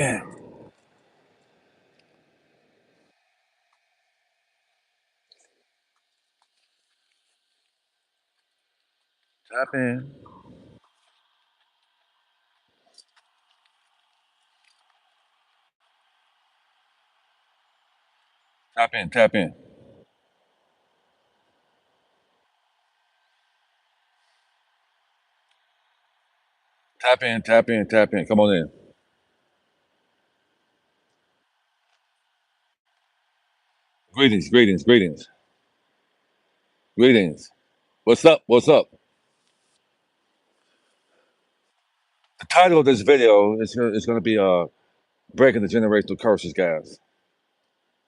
Yeah. Tap in. Tap in. Tap in. Tap in. Tap in. Tap in. Come on in. Greetings. Greetings. Greetings. Greetings. What's up? What's up? The title of this video is going to be breaking the generational curses, guys.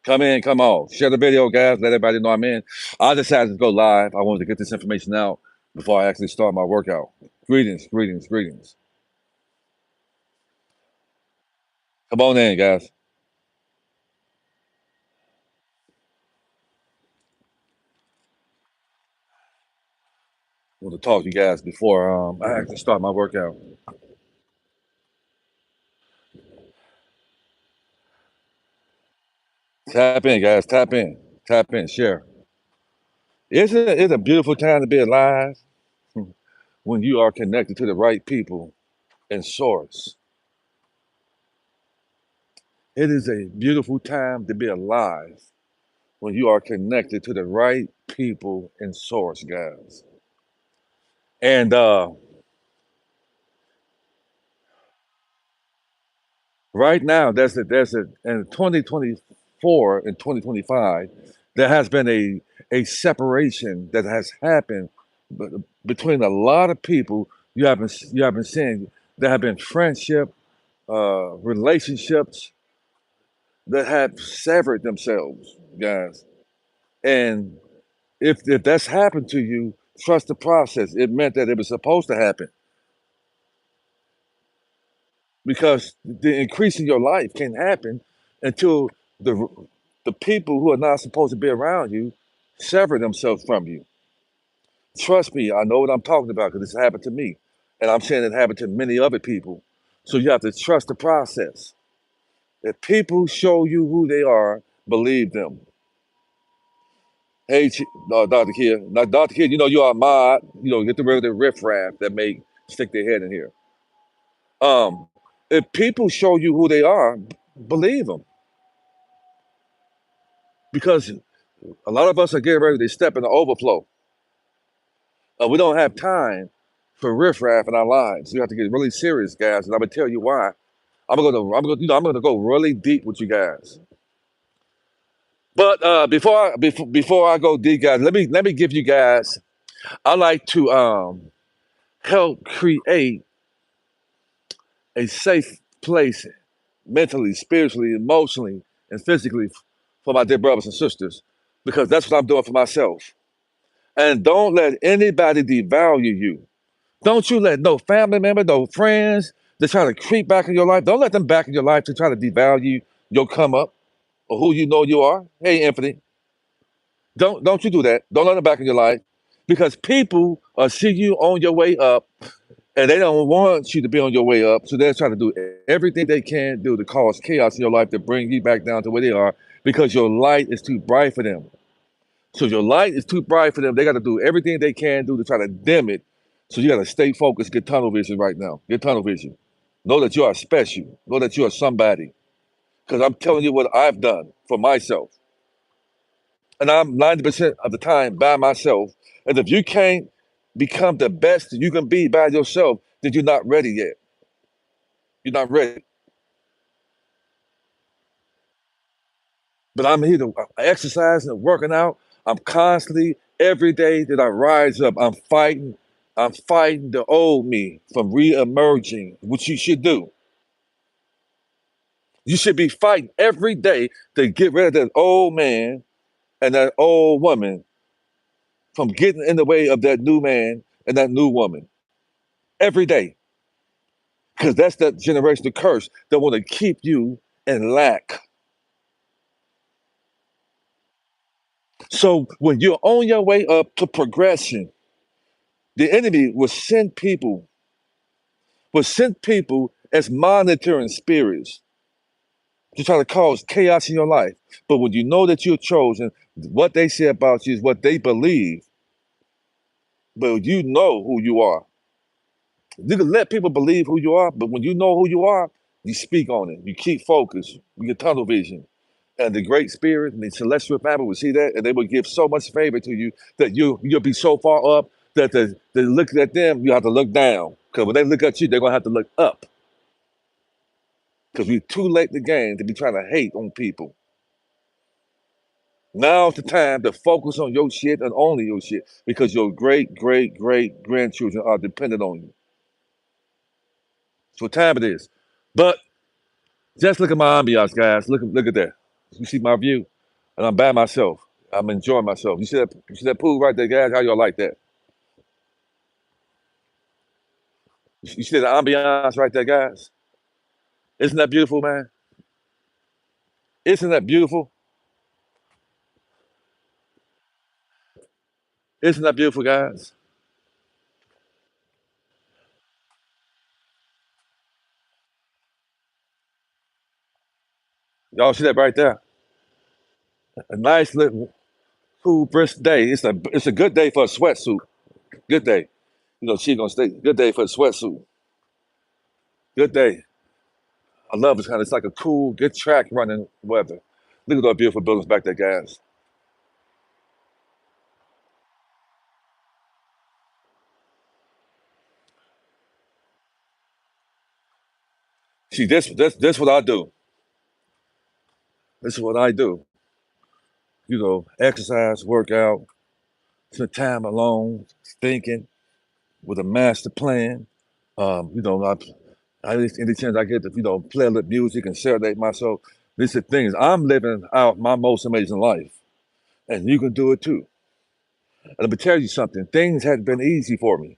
Come in. Come on. Share the video, guys. Let everybody know I'm in. I decided to go live. I wanted to get this information out before I actually start my workout. Greetings. Greetings. Greetings. Come on in, guys. I want to talk to you guys before I actually start my workout. Tap in, guys. Tap in. Tap in. Share. Isn't it a beautiful time to be alive when you are connected to the right people and source? It is a beautiful time to be alive when you are connected to the right people and source, guys. And right now, there's a in 2024 and 2025, there has been a separation that has happened between a lot of people. You have been seeing there have been friendship, relationships that have severed themselves, guys. And if that's happened to you, trust the process. It meant that it was supposed to happen because the increase in your life can happen until the the people who are not supposed to be around you sever themselves from you. Trust me, I know what I'm talking about because it's happened to me, and I'm saying it happened to many other people. So you have to trust the process. If people show you who they are, believe them. Hey, Dr. Kid, now Dr. Kid, you are a mod. Get rid of the riffraff that may stick their head in here. Um, if people show you who they are, believe them, because a lot of us are getting ready to step in the overflow. We don't have time for riffraff in our lives. You have to get really serious, guys, and I'm gonna tell you why. I'm gonna go really deep with you guys. But before I go deep, guys, let me give you guys. I like to help create a safe place mentally, spiritually, emotionally, and physically for my dear brothers and sisters, because that's what I'm doing for myself. And don't let anybody devalue you. Don't you let no family member, no friends that try to creep back in your life. Don't let them back in your life to try to devalue your come up or who you know you are. Hey, Anthony, don't you do that. Don't let them back in your life because people are seeing you on your way up and they don't want you to be on your way up. So they're trying to do everything they can do to cause chaos in your life to bring you back down to where they are because your light is too bright for them. So if your light is too bright for them, they got to do everything they can do to try to dim it. So you got to stay focused, get tunnel vision right now. Get tunnel vision. Know that you are special. Know that you are somebody. Because I'm telling you what I've done for myself. And I'm 90% of the time by myself. And if you can't become the best you can be by yourself, then you're not ready yet. You're not ready. But I'm here to exercise and working out. I'm constantly, every day that I rise up, I'm fighting the old me from re-emerging, which you should do. You should be fighting every day to get rid of that old man and that old woman from getting in the way of that new man and that new woman every day. Because that's that generational curse that want to keep you in lack. So when you're on your way up to progression, the enemy will send people as monitoring spirits. to try to cause chaos in your life. But when you know that you're chosen, what they say about you is what they believe, but you know who you are. You can let people believe who you are, but when you know who you are, you speak on it. You keep focused. You get tunnel vision. And the Great Spirit and the celestial family will see that, and they will give so much favor to you that you'll be so far up that the look at them, you have to look down. Because when they look at you, they're gonna have to look up. Because we're too late in the game to be trying to hate on people. Now's the time to focus on your shit and only your shit because your great, great, great grandchildren are dependent on you. That's what time it is. But just look at my ambiance, guys. Look at that. You see my view? And I'm by myself. I'm enjoying myself. You see that pool right there, guys? How y'all like that? You see the ambiance right there, guys? Isn't that beautiful, man? Isn't that beautiful? Isn't that beautiful, guys? Y'all see that right there? A nice little cool brisk day. It's a good day for a sweatsuit. Good day. You know, she gonna stay. Good day for a sweatsuit. Good day. I love this kind. It's like a cool, good track running weather. Look at those beautiful buildings back there, guys. See, this what I do. This is what I do. You know, exercise, work out, spend time alone, thinking with a master plan. You know, any chance I get to, play a little music and serenade myself. This is the thing is, I'm living out my most amazing life, and you can do it too. And let me tell you something: things hadn't been easy for me.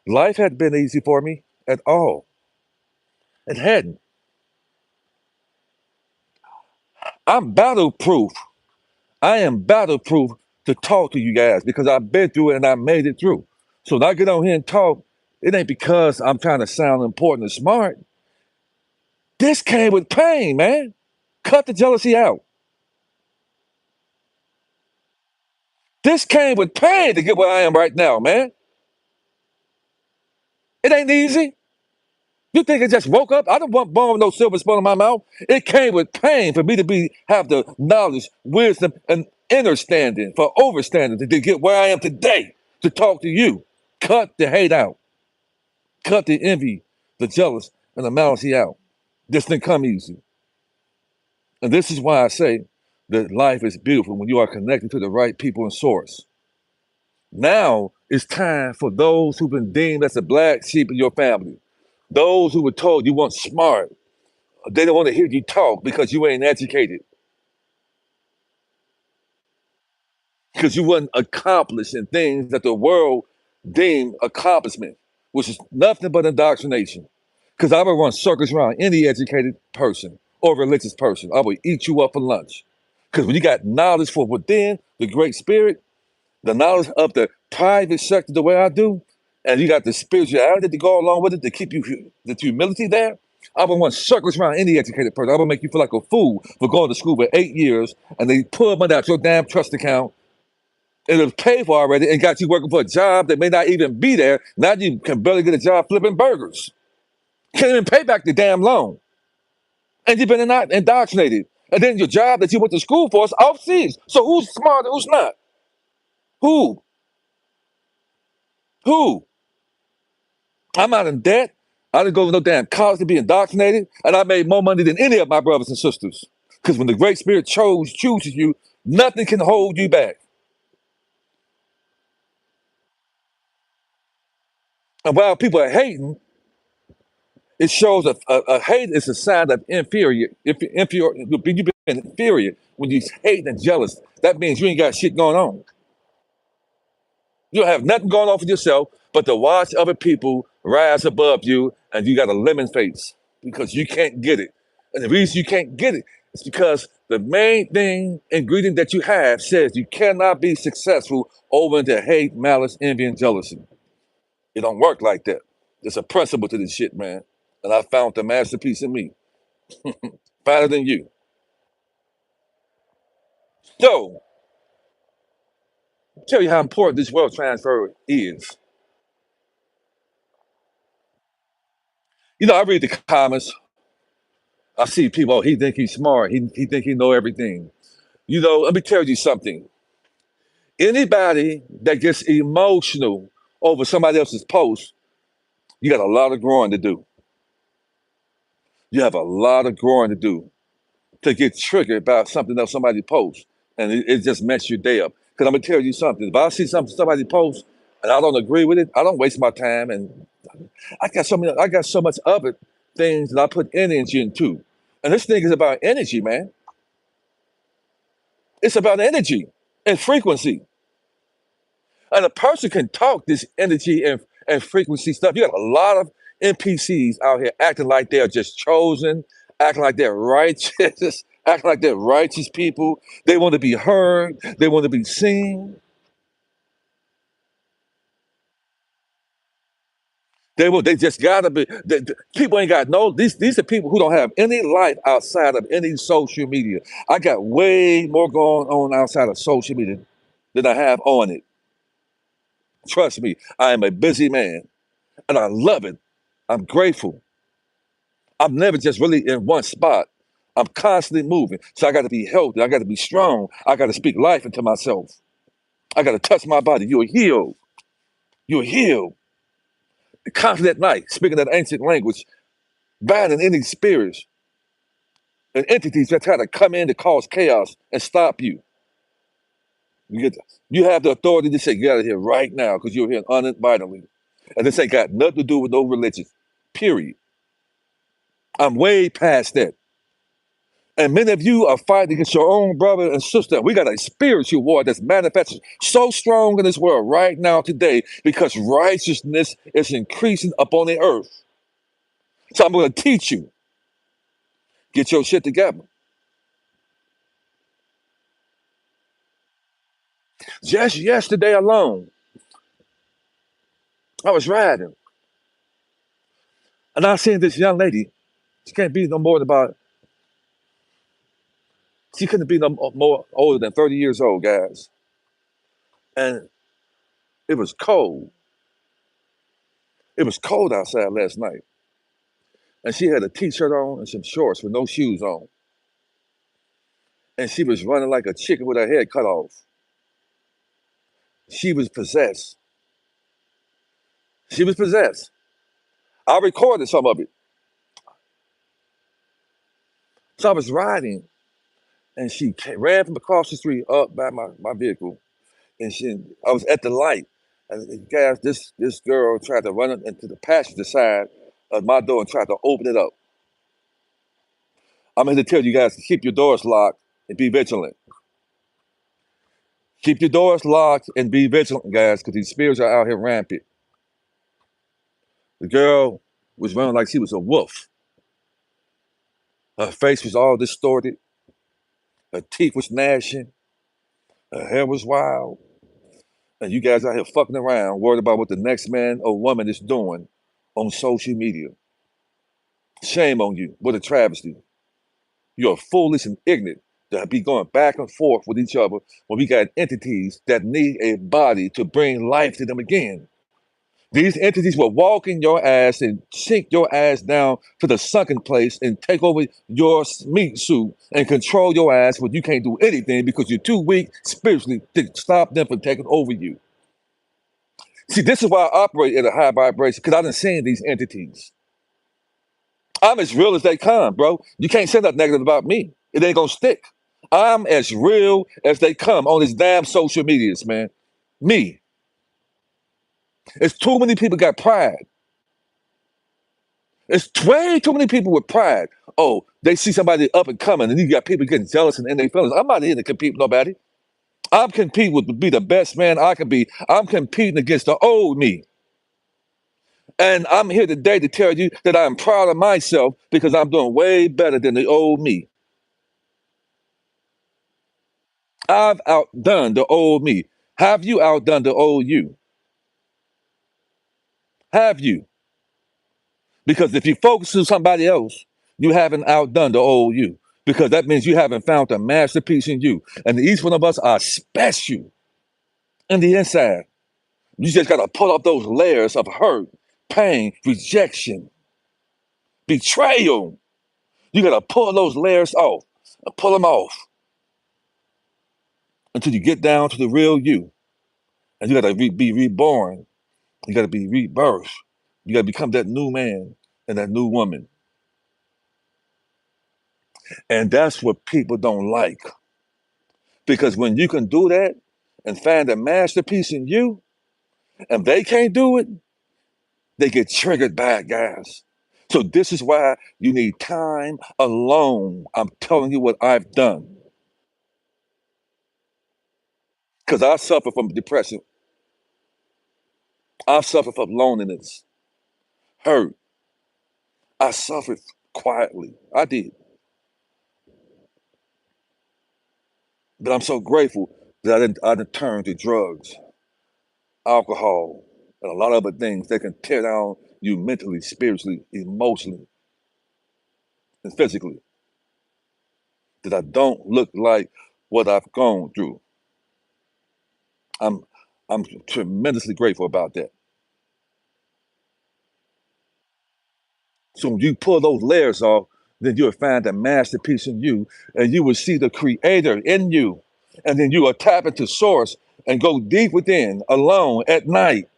Life hadn't been easy for me at all. It hadn't. I'm battle proof. I am battle proof to talk to you guys because I've been through it and I made it through. So when I get on here and talk, it ain't because I'm trying to sound important and smart. This came with pain, man. Cut the jealousy out. This came with pain to get where I am right now, man. It ain't easy. You think it just woke up? I don't want born with no silver spoon in my mouth. It came with pain for me to have the knowledge, wisdom, and understanding for overstanding to get where I am today to talk to you. Cut the hate out. Cut the envy, the jealous, and the malice out. This didn't come easy. And this is why I say that life is beautiful when you are connected to the right people and source. Now it's time for those who've been deemed as the black sheep in your family, those who were told you weren't smart. They don't want to hear you talk because you ain't educated, because you wasn't accomplishing things that the world deemed accomplishment, which is nothing but indoctrination. Because I would run circles around any educated person or religious person. I would eat you up for lunch. Because when you got knowledge from within, the Great Spirit, the knowledge of the private sector the way I do, and you got the spirituality to go along with it to keep you the humility there. I would run circles around any educated person. I would make you feel like a fool for going to school for 8 years and they pull money out your damn trust account. It was paid for already and got you working for a job that may not even be there. Now you can barely get a job flipping burgers. Can't even pay back the damn loan. And you've been indoctrinated. And then your job that you went to school for is off season. So who's smart and who's not? Who? Who? I'm not in debt. I didn't go to no damn college to be indoctrinated, and I made more money than any of my brothers and sisters. Because when the Great Spirit chooses you, nothing can hold you back. And while people are hating, it shows a hate is a sign of inferior. If you've been inferior when you hate and jealous, that means you ain't got shit going on. You don't have nothing going on for yourself but to watch other people rise above you, and you got a lemon face because you can't get it. And the reason you can't get it is because the main thing ingredient that you have says you cannot be successful over into hate, malice, envy, and jealousy. It don't work like that. There's a principle to this shit, man. And I found the masterpiece in me. Better than you. So, tell you how important this wealth transfer is. I read the comments. I see people, oh, he think he's smart. He think he know everything. Let me tell you something. Anybody that gets emotional over somebody else's post, you got a lot of growing to do. You have a lot of growing to do to get triggered about something else somebody posts, and it just mess your day up. Because I'm gonna tell you something. If I see something somebody posts and I don't agree with it, I don't waste my time. And I got so much other things that I put energy into. And this thing is about energy, man. It's about energy and frequency. And a person can talk this energy and frequency stuff. You got a lot of NPCs out here acting like they're just chosen, acting like they're righteous, acting like they're righteous people. They want to be heard, they want to be seen. They just gotta be. People ain't got no. These are people who don't have any life outside of any social media. I got way more going on outside of social media than I have on it. Trust me, I am a busy man, and I love it. I'm grateful. I'm never just really in one spot. I'm constantly moving. So I got to be healthy. I got to be strong. I got to speak life into myself. I got to touch my body. You're healed. You're healed. The confident night, speaking that ancient language, battling any spirits and entities that try to come in to cause chaos and stop you. You have the authority to say, get out of here right now because you're here uninvitingly. And this ain't got nothing to do with no religion, period. I'm way past that. And many of you are fighting against your own brother and sister. We got a spiritual war that's manifested so strong in this world right now today because righteousness is increasing upon the earth. So I'm going to teach you. Get your shit together. Just yesterday alone, I was riding and I seen this young lady. She can't be no more than about, she couldn't be no more older than 30 years old, guys. And it was cold. It was cold outside last night. And she had a t-shirt on and some shorts with no shoes on. And she was running like a chicken with her head cut off. She was possessed. She was possessed. I recorded some of it. So I was riding, and she ran from across the street up by my vehicle, and I was at the light, and guys, this girl tried to run into the passenger side of my door and tried to open it up. I'm here to tell you guys to keep your doors locked and be vigilant. Keep your doors locked and be vigilant, guys, because these spirits are out here rampant. The girl was running like she was a wolf. Her face was all distorted. Her teeth was gnashing. Her hair was wild. And you guys out here fucking around, worried about what the next man or woman is doing on social media. Shame on you. What a travesty. You're foolish and ignorant to be going back and forth with each other when we got entities that need a body to bring life to them again. These entities will walk in your ass and sink your ass down to the sunken place and take over your meat suit and control your ass when you can't do anything because you're too weak spiritually to stop them from taking over you. See, this is why I operate at a high vibration because I done seen these entities. I'm as real as they come, bro. You can't say nothing negative about me. It ain't gonna stick. I'm as real as they come on these damn social medias, man. Me. It's too many people got pride. It's way too many people with pride. Oh, they see somebody up and coming, and you got people getting jealous and in their feelings. I'm not here to compete with nobody. I'm competing with to be the best man I can be. I'm competing against the old me. And I'm here today to tell you that I'm proud of myself because I'm doing way better than the old me. I've outdone the old me. Have you outdone the old you? Have you? Because if you focus on somebody else, You haven't outdone the old you because that means you haven't found the masterpiece in you. And each one of us are special in the inside. You just got to pull up those layers of hurt, pain, rejection, betrayal. You got to pull those layers off, pull them off until you get down to the real you. And you got to be reborn. You got to be rebirthed. You got to become that new man and that new woman. And that's what people don't like. Because when you can do that and find a masterpiece in you, and they can't do it, they get triggered by it, guys. So this is why you need time alone. I'm telling you what I've done. Because I suffer from depression. I suffer from loneliness, hurt. I suffered quietly. I did. But I'm so grateful that I didn't turn to drugs, alcohol, and a lot of other things that can tear down you mentally, spiritually, emotionally, and physically. That I don't look like what I've gone through. I'm I'm tremendously grateful about that. So when you pull those layers off, then you'll find a masterpiece in you, and you will see the creator in you. And then you will tap into source and go deep within alone at night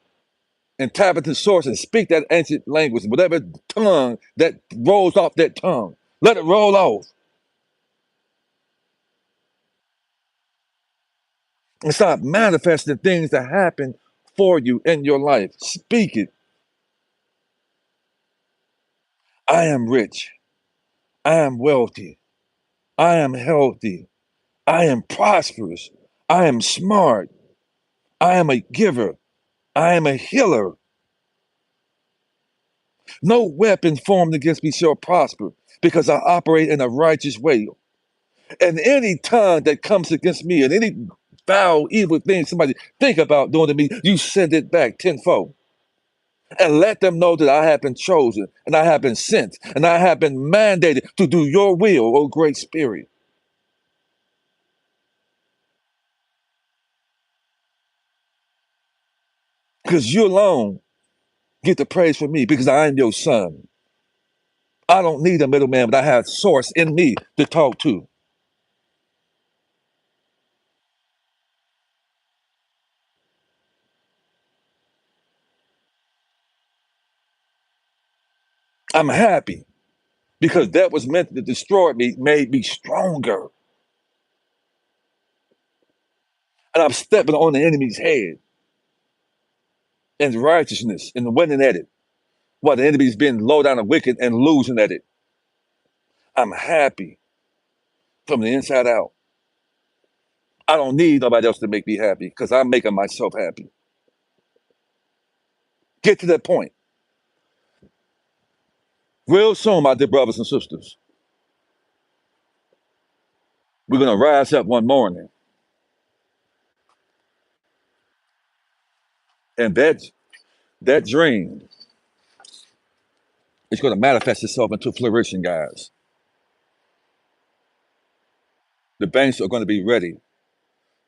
and tap into source and speak that ancient language, whatever tongue that rolls off that tongue. Let it roll off and start manifesting things that happen for you in your life. Speak it. I am rich. I am wealthy. I am healthy. I am prosperous. I am smart. I am a giver. I am a healer. No weapon formed against me shall prosper because I operate in a righteous way. And any tongue that comes against me and any foul, evil thing somebody think about doing to me, you send it back tenfold. And let them know that I have been chosen and I have been sent and I have been mandated to do your will, O great spirit. Because you alone get the praise for me because I am your son. I don't need a middleman, but I have source in me to talk to. I'm happy because that was meant to destroy me, made me stronger. And I'm stepping on the enemy's head in righteousness and winning at it while the enemy's being low down and wicked and losing at it. I'm happy from the inside out. I don't need nobody else to make me happy because I'm making myself happy. Get to that point. Real soon, my dear brothers and sisters, we're going to rise up one morning and that dream is going to manifest itself into flourishing, guys. The banks are going to be ready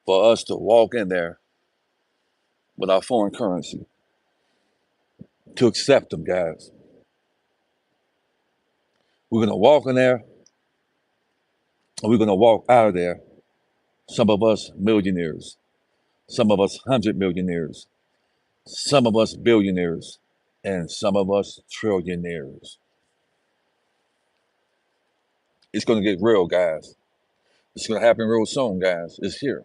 for us to walk in there with our foreign currency, to accept them, guys. We're going to walk in there and we're going to walk out of there. Some of us millionaires, some of us 100 millionaires, some of us billionaires, and some of us trillionaires. It's going to get real, guys. It's going to happen real soon, guys. It's here.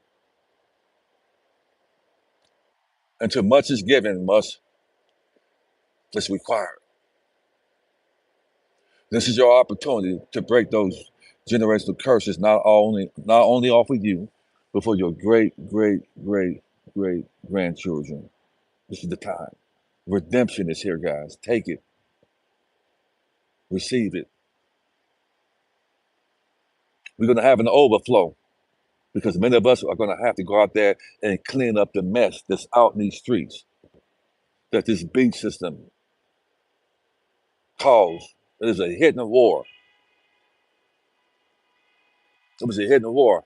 Until much is given, much is required. This is your opportunity to break those generational curses, not only off of you, but for your great grandchildren. This is the time. Redemption is here, guys. Take it, receive it. We're going to have an overflow because many of us are going to have to go out there and clean up the mess that's out in these streets that this beat system caused. It is a hidden war. It was a hidden war.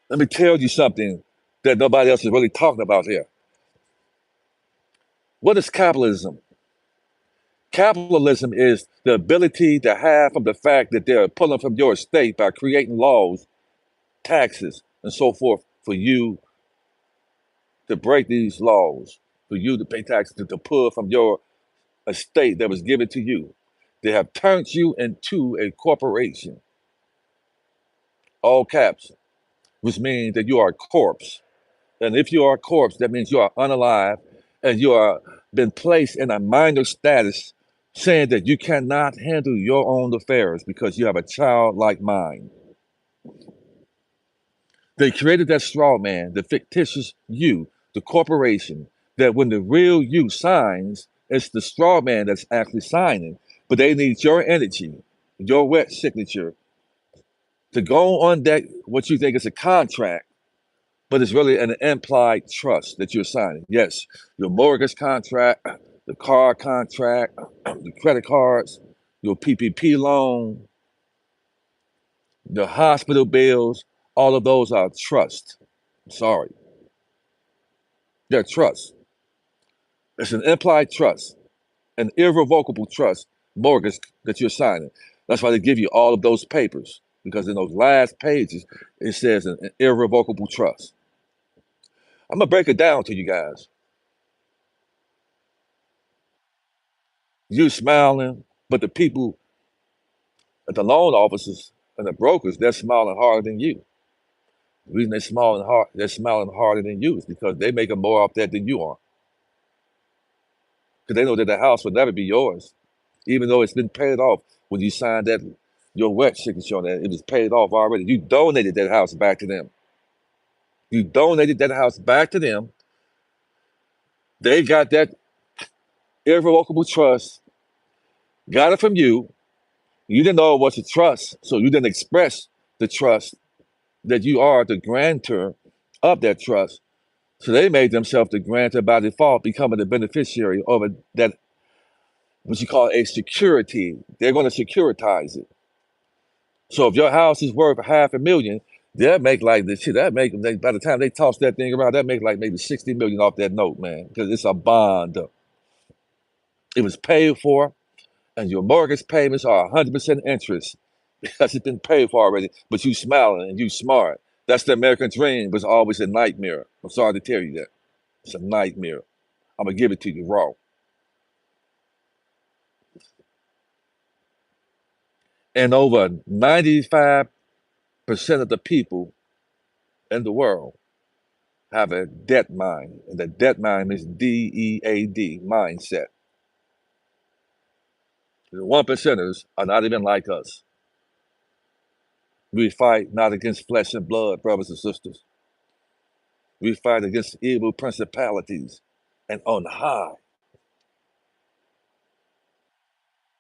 Let me tell you something that nobody else is really talking about here. What is capitalism? Capitalism is the ability to have from the fact that they're pulling from your estate by creating laws, taxes, and so forth for you to break these laws, for you to pay taxes, to pull from your estate that was given to you. They have turned you into a corporation, all caps, which means that you are a corpse. And if you are a corpse, that means you are unalive and you are been placed in a minor status, saying that you cannot handle your own affairs because you have a childlike mind. They created that straw man, the fictitious you, the corporation, that when the real you signs, it's the straw man that's actually signing. But they need your energy, your wet signature to go on that, what you think is a contract, but it's really an implied trust that you're signing. Yes, your mortgage contract, the car contract, the credit cards, your PPP loan, the hospital bills, all of those are trust. Sorry, they're trust. It's an implied trust, an irrevocable trust mortgage that you're signing. That's why they give you all of those papers, because in those last pages, it says an irrevocable trust. I'm going to break it down to you guys. You smiling, but the people at the loan officers and the brokers, they're smiling harder than you. The reason they're smiling harder than you is because they making more off that than you are. Because they know that the house will never be yours, even though it's been paid off when you signed that your wet signature on that. It was paid off already. You donated that house back to them. You donated that house back to them. They got that irrevocable trust, got it from you. You didn't know it was a trust, so you didn't express the trust that you are the grantor of that trust. So they made themselves the grantor by default, becoming the beneficiary of that, what you call a security. They're going to securitize it. So if your house is worth $500,000, they'll make like this shit. That make by the time they toss that thing around, that make like maybe 60 million off that note, man, because it's a bond. It was paid for, and your mortgage payments are 100% interest because it's been paid for already. But you smiling and you smart. That's the American dream, but it's always a nightmare. I'm sorry to tell you that. It's a nightmare. I'm gonna give it to you raw. And over 95% of the people in the world have a debt mind. And the debt mind is DEAD, mindset. The one percenters are not even like us. We fight not against flesh and blood, brothers and sisters. We fight against evil principalities and on high,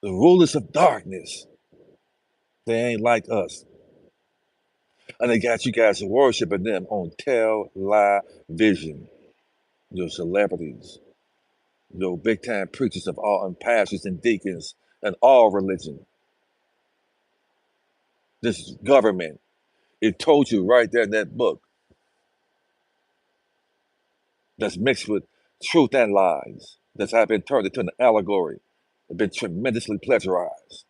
the rulers of darkness. They ain't like us. And they got you guys worshiping them on television. Your celebrities, your big time preachers of all and pastors and deacons and all religion. This government, it told you right there in that book that's mixed with truth and lies, that's have been turned into an allegory, have been tremendously plagiarized.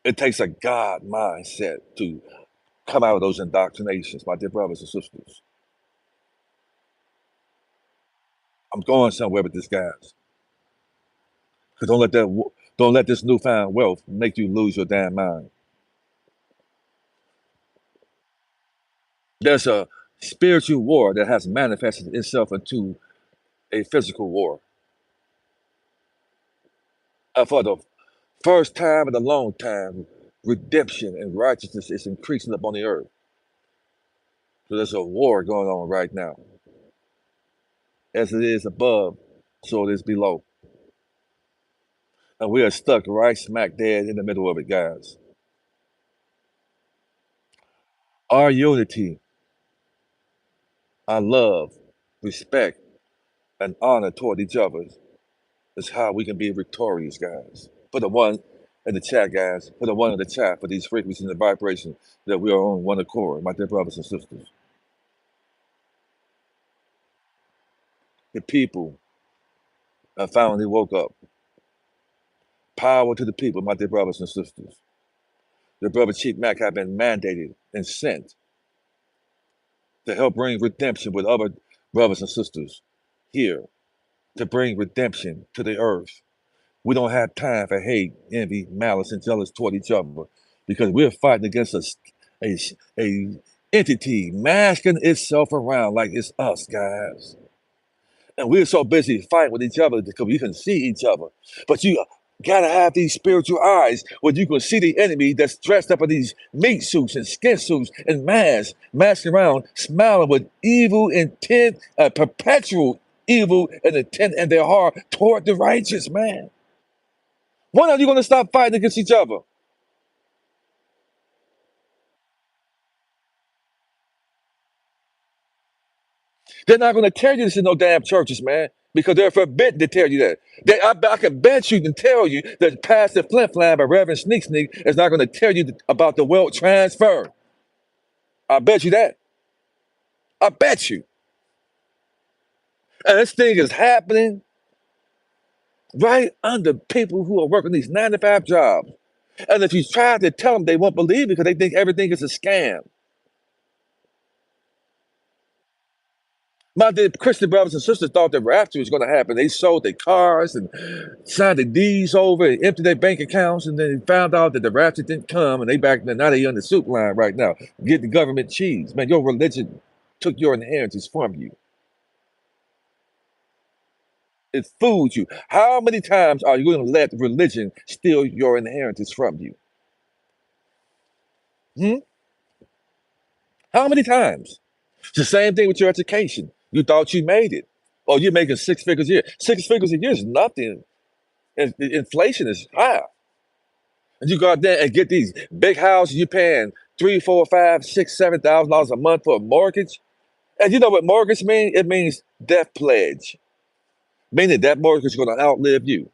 It takes a God mindset to come out of those indoctrinations, my dear brothers and sisters. I'm going somewhere with this, guys. Because don't let this newfound wealth make you lose your damn mind. There's a spiritual war that has manifested itself into a physical war. And for the first time in a long time, redemption and righteousness is increasing upon the earth. So there's a war going on right now. As it is above, so it is below. And we are stuck right smack dead in the middle of it, guys. Our unity, our love, respect, and honor toward each other is how we can be victorious, guys. For the one in the chat, guys. Put a one in the chat for these frequencies and the vibrations that we are on one accord, my dear brothers and sisters. The people have finally woke up. Power to the people, my dear brothers and sisters. The brother Chief Mac have been mandated and sent to help bring redemption with other brothers and sisters here, to bring redemption to the earth. We don't have time for hate, envy, malice, and jealous toward each other because we're fighting against a entity masking itself around like it's us, guys. And we're so busy fighting with each other because we can see each other. But you gotta have these spiritual eyes where you can see the enemy that's dressed up in these meat suits and skin suits and masks, masking around, smiling with evil intent, perpetual evil and intent in their heart toward the righteous, man. When are you going to stop fighting against each other? They're not going to tell you this in no damn churches, man, because they're forbidden to tell you that. I can bet you and tell you that Pastor Flint Flam or Reverend Sneak Sneak is not going to tell you about the wealth transfer. I bet you that. I bet you. And this thing is happening right under people who are working these 9 to 5 jobs. And if you try to tell them, they won't believe it because they think everything is a scam. My dear Christian brothers and sisters thought the rapture was going to happen. They sold their cars and signed the deeds over and emptied their bank accounts, and then found out that the rapture didn't come, and they back now they on the soup line right now, getting government cheese. Man, your religion took your inheritance from you. It fooled you. How many times are you going to let religion steal your inheritance from you? Hmm? How many times? It's the same thing with your education. You thought you made it. Oh, you're making 6 figures a year. 6 figures a year is nothing. Inflation is high. And you go out there and get these big houses, you're paying 3, 4, 5, 6, $7,000 a month for a mortgage. And you know what mortgage means? It means death pledge, meaning that mortgage is going to outlive you.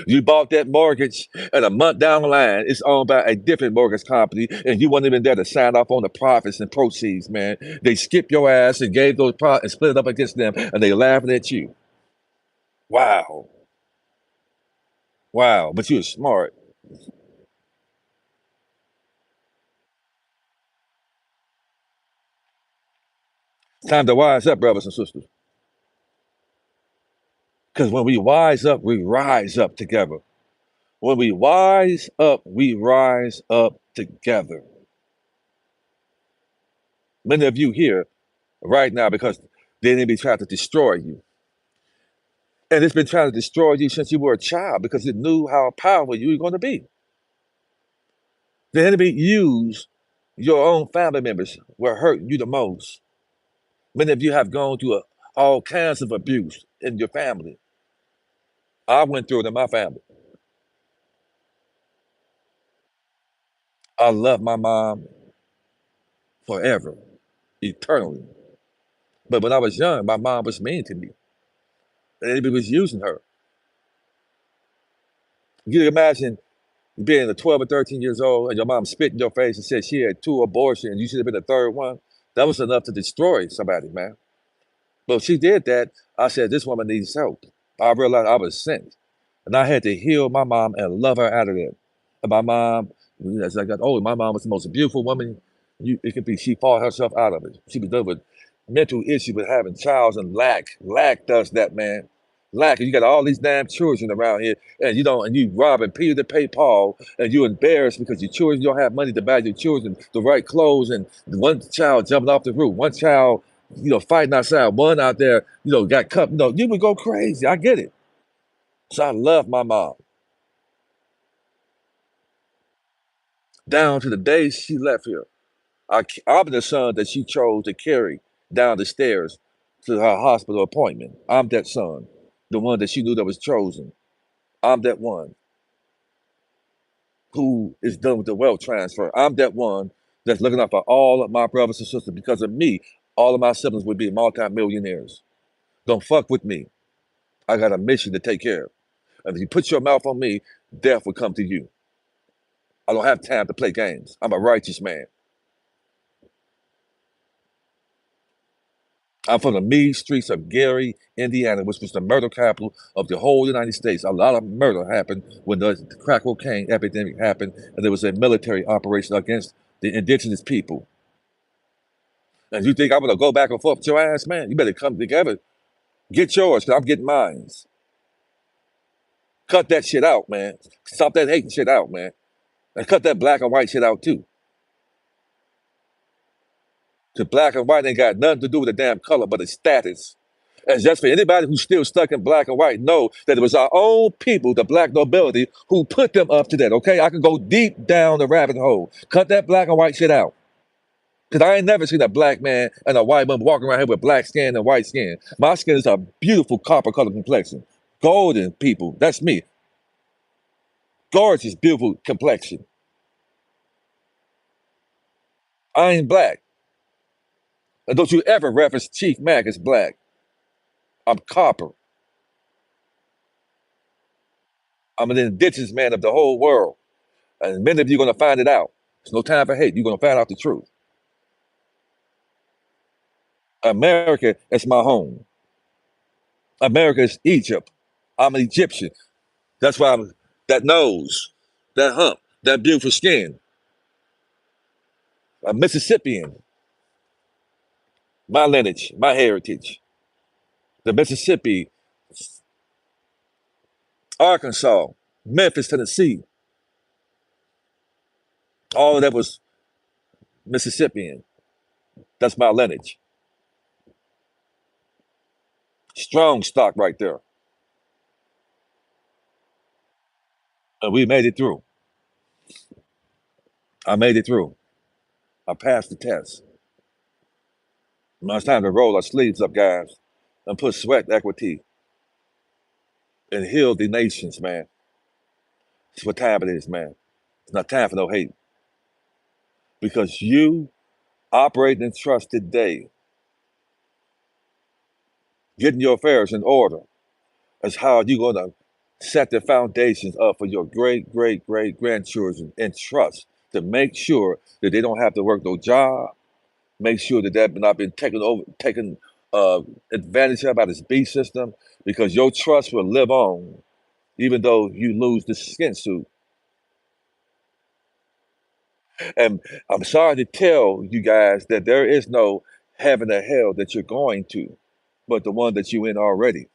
You bought that mortgage, and a month down the line, it's owned by a different mortgage company, and you weren't even there to sign off on the profits and proceeds, man. They skipped your ass and gave those profits and split it up against them, and they laughing at you. Wow, wow, but you're smart. Time to wise up, brothers and sisters. Because when we wise up, we rise up together. When we wise up, we rise up together. Many of you here right now because the enemy tried to destroy you. And it's been trying to destroy you since you were a child because it knew how powerful you were going to be. The enemy used your own family members were hurting you the most. Many of you have gone through all kinds of abuse in your family. I went through it in my family. I love my mom forever, eternally. But when I was young, my mom was mean to me. The enemy was using her. You can imagine being a 12 or 13 years old and your mom spit in your face and said she had 2 abortions and you should have been the third one. That was enough to destroy somebody, man. But if she did that, I said, this woman needs help. I realized I was sent. And I had to heal my mom and love her out of it. And my mom, as I got older, my mom was the most beautiful woman. It could be she fought herself out of it. She was dealing with mental issues with having child and lack. Lack does that, man. Lack. You got all these damn children around here, and you don't, and you robbing Peter to pay Paul, and you're embarrassed because your children don't have money to buy your children the right clothes, and one child jumping off the roof, one child, fighting outside, one out there, got cut. You would go crazy. I get it. So I love my mom down to the day she left here. I'm the son that she chose to carry down the stairs to her hospital appointment. I'm that son, the one that she knew that was chosen. I'm that one who is done with the wealth transfer. I'm that one that's looking out for all of my brothers and sisters. Because of me, all of my siblings would be multimillionaires. Don't fuck with me. I got a mission to take care of. And if you put your mouth on me, death will come to you. I don't have time to play games. I'm a righteous man. I'm from the mean streets of Gary, Indiana, which was the murder capital of the whole United States. A lot of murder happened when the crack cocaine epidemic happened, and there was a military operation against the indigenous people. And you think I'm gonna go back and forth with your ass, man? You better come together. Get yours, because I'm getting mine. Cut that shit out, man. Stop that hating shit out, man. And cut that black and white shit out, too. Because black and white ain't got nothing to do with the damn color, but the status. And just for anybody who's still stuck in black and white, know that it was our own people, the black nobility, who put them up to that, okay? I can go deep down the rabbit hole. Cut that black and white shit out. Because I ain't never seen a black man and a white woman walking around here with black skin and white skin. My skin is a beautiful copper color complexion. Golden people, that's me. Gorgeous, beautiful complexion. I ain't black. And don't you ever reference Chief Mack as black. I'm copper. I'm an indigenous man of the whole world. And many of you are going to find it out. There's no time for hate. You're going to find out the truth. America is my home. America is Egypt. I'm an Egyptian. That's why I'm that nose, that hump, that beautiful skin. A Mississippian. My lineage, my heritage. The Mississippi, Arkansas, Memphis, Tennessee. All of that was Mississippian. That's my lineage. Strong stock right there. And we made it through. I made it through. I passed the test. Now it's time to roll our sleeves up, guys, and put sweat equity and heal the nations, man. It's what time it is, man. It's not time for no hate. Because you operate in trust today, getting your affairs in order, is how you're going to set the foundations up for your great, great, great grandchildren in trust to make sure that they don't have to work no job, make sure that they've not been taken uh, advantage of by this beast system, because your trust will live on even though you lose the skin suit. And I'm sorry to tell you guys that there is no heaven or hell that you're going to, but the one that you in already.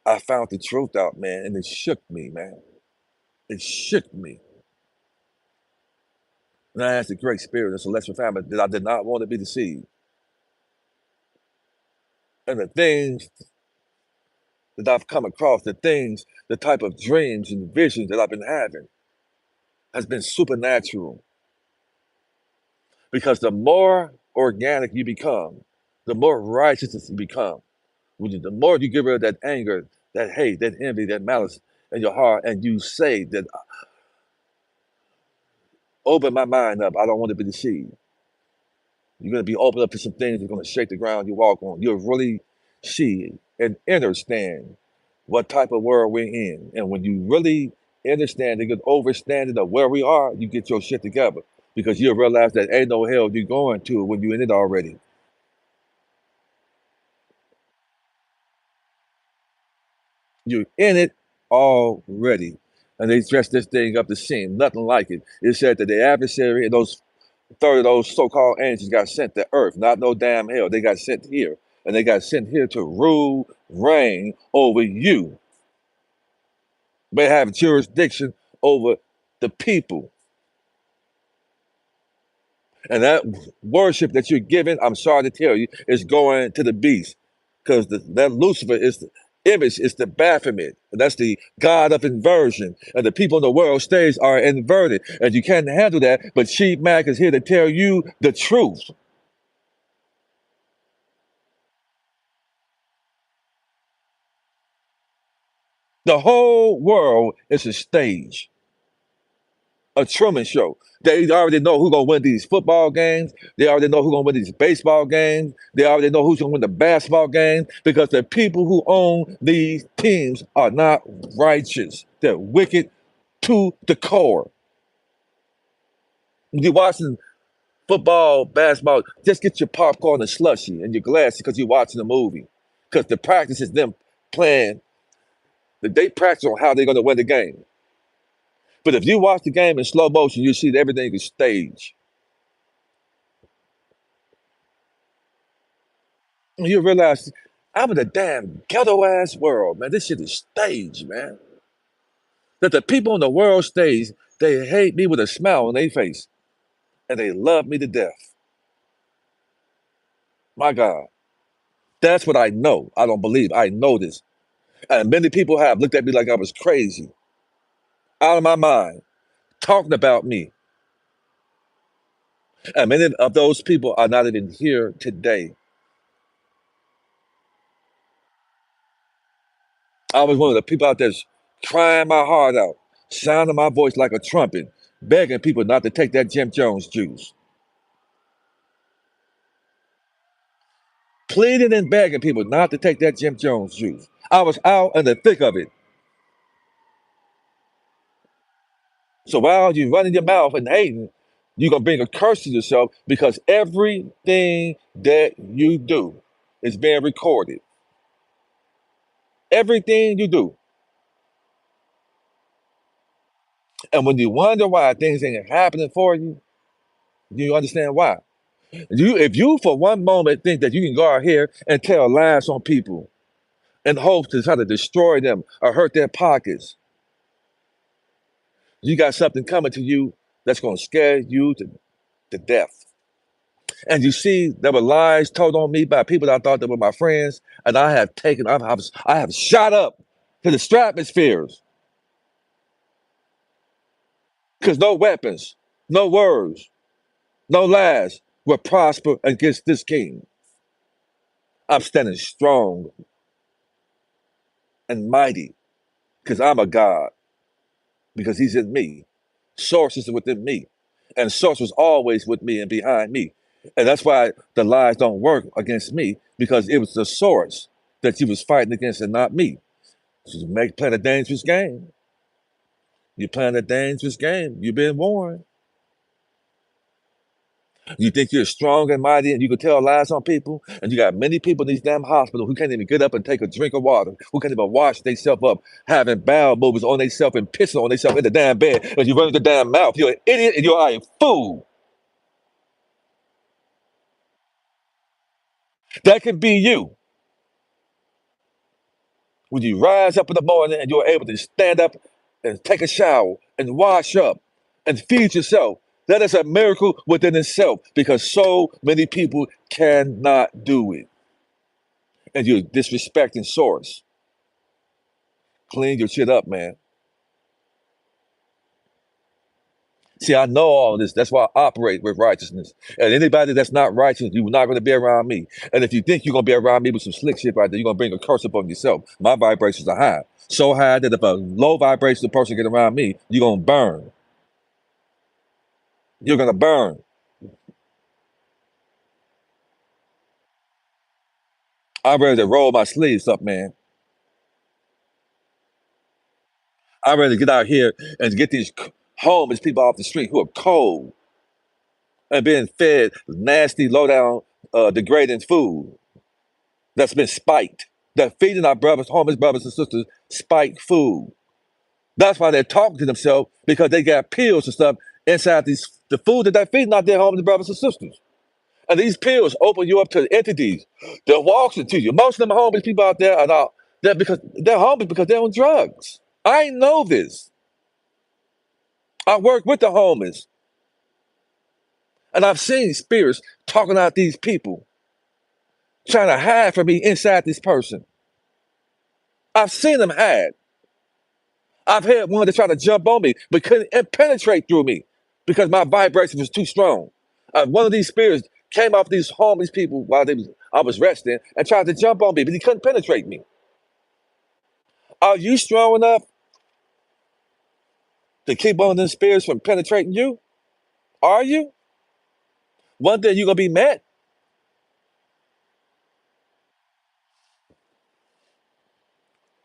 I found the truth out, man, and it shook me, man. It shook me. And I asked the Great Spirit and Celestial Family that I did not want to be deceived. And the things that I've come across, the type of dreams and visions that I've been having has been supernatural. Because the more organic you become, the more righteous you become. The more you get rid of that anger, that hate, that envy, that malice in your heart, and you say that, open my mind up, I don't want to be deceived. You're going to be open up to some things that's going to shake the ground you walk on. You'll really see and understand what type of world we're in. And when you really understand and get overstanding of where we are, you get your shit together. Because you'll realize that ain't no hell you're going to when you're in it already. You're in it already. And they dressed this thing up the seam, nothing like it. It said that the adversary and those third of those so-called angels got sent to earth, not no damn hell. They got sent here. And they got sent here to rule, reign over you. They have jurisdiction over the people. And that worship that you're giving, I'm sorry to tell you, is going to the beast. Because that Lucifer is the image, is the Baphomet. And that's the god of inversion. And the people in the world stage are inverted. And you can't handle that. But Chief Mack is here to tell you the truth. The whole world is a stage. A Truman Show. They already know who's gonna win these football games. They already know who's gonna win these baseball games. They already know who's gonna win the basketball games because the people who own these teams are not righteous. They're wicked to the core. You're watching football, basketball, just get your popcorn and slushy and your glasses because you're watching a movie. Because the practice is them playing, they practice on how they're going to win the game. But if you watch the game in slow motion, you see that everything is staged. And you realize I'm in a damn ghetto ass world, man. This shit is staged, man. That the people on the world stage, they hate me with a smile on their face and they love me to death. My God. That's what I know. I don't believe. I know this. And many people have looked at me like I was crazy, out of my mind, talking about me. And many of those people are not even here today. I was one of the people out there crying my heart out, sounding my voice like a trumpet, begging people not to take that Jim Jones juice, pleading and begging people not to take that Jim Jones juice. I was out in the thick of it. So while you're running your mouth and hating, you're going to bring a curse to yourself because everything that you do is being recorded. Everything you do. And when you wonder why things ain't happening for you, you understand why. If you for one moment think that you can go out here and tell lies on people in hopes to try to destroy them or hurt their pockets, you got something coming to you that's going to scare you to death. And you see, there were lies told on me by people that I thought that were my friends, and I have shot up to the stratospheres because no weapons, no words, no lies will prosper against this king. I'm standing strong and mighty because I'm a God, because he's in me. Source is within me. And source was always with me and behind me. And that's why the lies don't work against me, because it was the source that you was fighting against and not me. So you playing a dangerous game. You're playing a dangerous game. You've been warned. You think you're strong and mighty and you can tell lies on people, and you got many people in these damn hospitals who can't even get up and take a drink of water, who can't even wash themselves up, having bowel movements on themselves and pissing on themselves in the damn bed, and you run the damn mouth. You're an idiot and you're a fool. That can be you when you rise up in the morning and you're able to stand up and take a shower and wash up and feed yourself. That is a miracle within itself because so many people cannot do it. And you're disrespecting source. Clean your shit up, man. See, I know all this. That's why I operate with righteousness. And anybody that's not righteous, you're not going to be around me. And if you think you're going to be around me with some slick shit right there, you're going to bring a curse upon yourself. My vibrations are high. So high that if a low vibration person get around me, you're going to burn. You're going to burn. I'm ready to roll my sleeves up, man. I'm ready to get out here and get these homeless people off the street who are cold and being fed nasty, low down, degrading food that's been spiked. They're feeding our brothers, homeless brothers and sisters, spiked food. That's why they're talking to themselves because they got pills and stuff inside the food that they're feeding out their homeless brothers and sisters. And these pills open you up to entities that walks into you. Most of them homeless people out there are not. They're homeless because they're on drugs. I know this. I work with the homeless, and I've seen spirits talking out these people, trying to hide from me inside this person. I've seen them hide. I've had one that tried to jump on me, but couldn't penetrate through me because my vibration was too strong. One of these spirits came off these homeless people while I was resting and tried to jump on me, but he couldn't penetrate me. 'Are you strong enough to keep one of them spirits from penetrating you? Are you? One day you're gonna be met.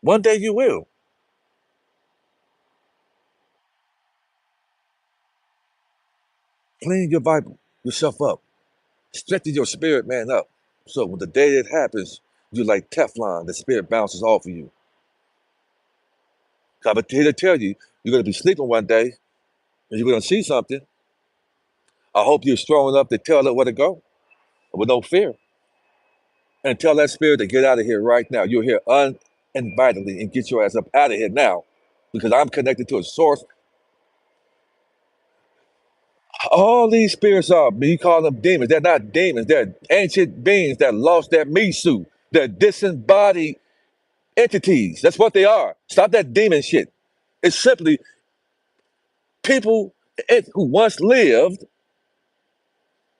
One day you will. Clean your Bible yourself up. Strengthen your spirit man up. So when the day that happens, you're like Teflon, the spirit bounces off of you. I'm here to tell you, you're gonna be sleeping one day and you're gonna see something. I hope you're strong enough to tell it where to go with no fear. And tell that spirit to get out of here right now. You're here uninvitedly and get your ass up out of here now. Because I'm connected to a source. All these spirits are, you call them demons. They're not demons. They're ancient beings that lost their misu. They're disembodied entities. That's what they are. Stop that demon shit. It's simply people who once lived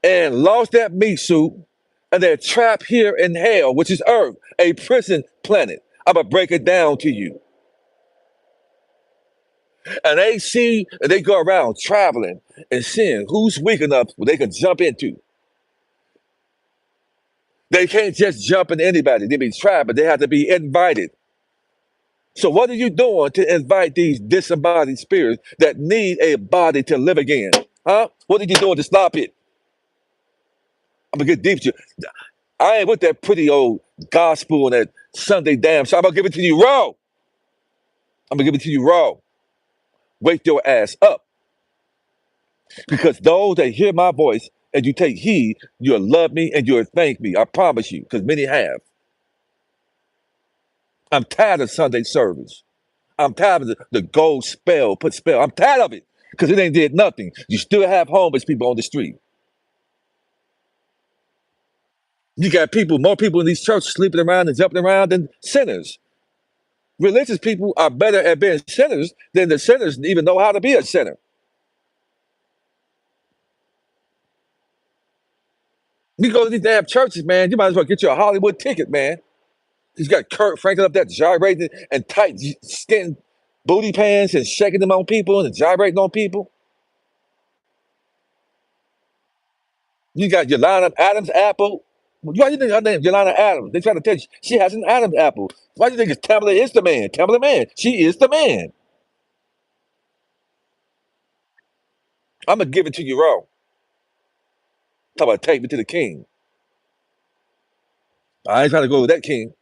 and lost that misu, and they're trapped here in hell, which is Earth, a prison planet. I'm gonna break it down to you. And they go around traveling and seeing who's weak enough where they can jump into. They can't just jump into anybody. They be tried, but they have to be invited. So what are you doing to invite these disembodied spirits that need a body to live again? Huh? What are you doing to stop it? I'm gonna get deep with you. I ain't with that pretty old gospel and that Sunday damn. So I'm gonna give it to you raw. I'm gonna give it to you raw. Wake your ass up. Because those that hear my voice and you take heed, you'll love me and you'll thank me. I promise you, because many have. I'm tired of Sunday service. I'm tired of the gold spell, put spell. I'm tired of it because it ain't did nothing. You still have homeless people on the street. You got people, more people in these churches sleeping around and jumping around than sinners. Religious people are better at being sinners than the sinners even know how to be a sinner. You go to these damn churches, man, you might as well get you a Hollywood ticket, man. He's got Kurt Franklin up there gyrating and tight skin booty pants and shaking them on people and gyrating on people. You got Yolanda Adams apple. Why do you think her name Yolanda Adams? They trying to tell you she has an Adams apple. Why do you think it's Tamala is the man? Tamala man. She is the man. I'm gonna give it to you raw. Talk about take me to the king. I ain't trying to go with that king.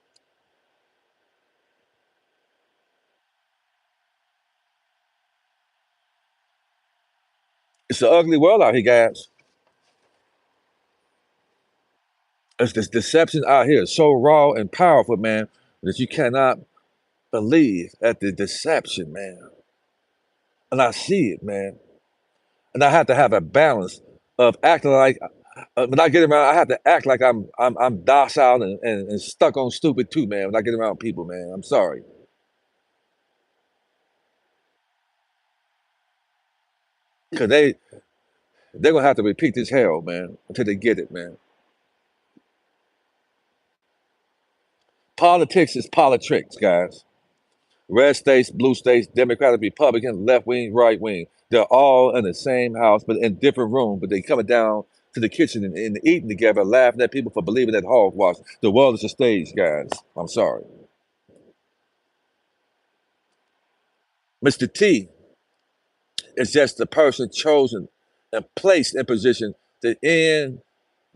It's an ugly world out here, guys. It's this deception out here so raw and powerful, man, that you cannot believe at the deception, man. And I see it, man. And I have to have a balance of acting like when I get around, I have to act like I'm docile and stuck on stupid too, man. When I get around people, man, I'm sorry because they're gonna have to repeat this hell, man, until they get it, man. Politics is politics, guys. Red states, blue states, Democratic, Republican, left wing, right wing. They're all in the same house, but in different rooms. But they coming down to the kitchen and eating together, laughing at people for believing that hogwash. The world is a stage, guys. I'm sorry. Mr. T is just the person chosen and placed in position to end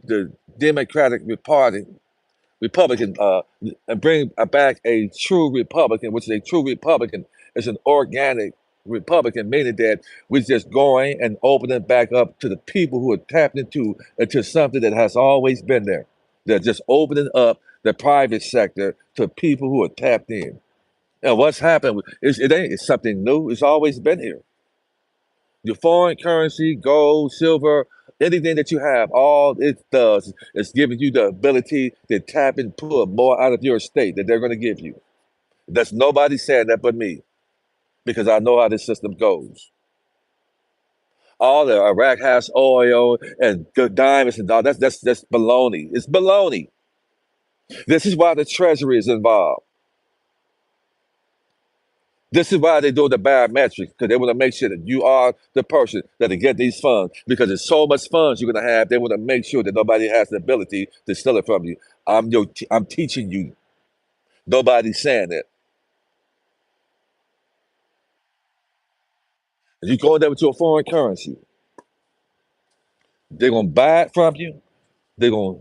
the Democratic Party, Republican, and bring back a true Republican, which is a true Republican is an organic Republican, meaning that we're just going and opening back up to the people who are tapped into something that has always been there. They're just opening up the private sector to people who are tapped in. And what's happened? It ain't it's something new. It's always been here. Your foreign currency, gold, silver, anything that you have, all it does is giving you the ability to tap and pull more out of your estate that they're going to give you. That's nobody saying that but me, because I know how this system goes. All the Iraq has oil and the diamonds and all that's baloney. It's baloney. This is why the treasury is involved. This is why they do the biometrics, because they want to make sure that you are the person that to get these funds. Because there's so much funds you're gonna have, they want to make sure that nobody has the ability to steal it from you. I'm teaching you. Nobody's saying that. If you go there to a foreign currency, they're gonna buy it from you. They're gonna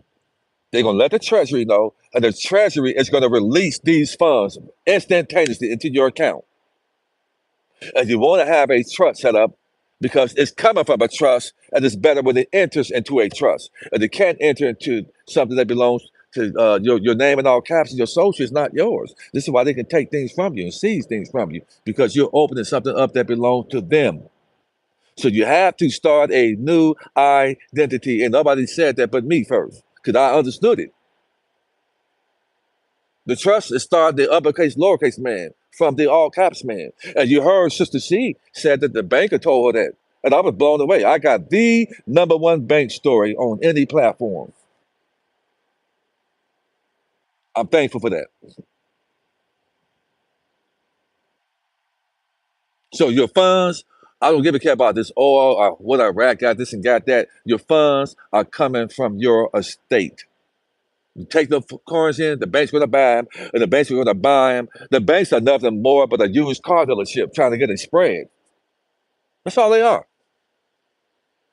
they're gonna let the treasury know, and the treasury is gonna release these funds instantaneously into your account. And you want to have a trust set up because it's coming from a trust, and it's better when it enters into a trust. And it can't enter into something that belongs to your name in all caps, and your social is not yours. This is why they can take things from you and seize things from you, because you're opening something up that belongs to them. So you have to start a new identity. And nobody said that but me first, because I understood it. The trust is started the uppercase, lowercase man from the all caps man. And you heard Sister C said that the banker told her that. And I was blown away. I got the number one bank story on any platform. I'm thankful for that. So your funds, I don't give a care about this oil or what Iraq got this and got that. Your funds are coming from your estate. You take the coins in, the bank's going to buy them, and the banks are going to buy them. The banks are nothing more but a used car dealership trying to get a spread. That's all they are.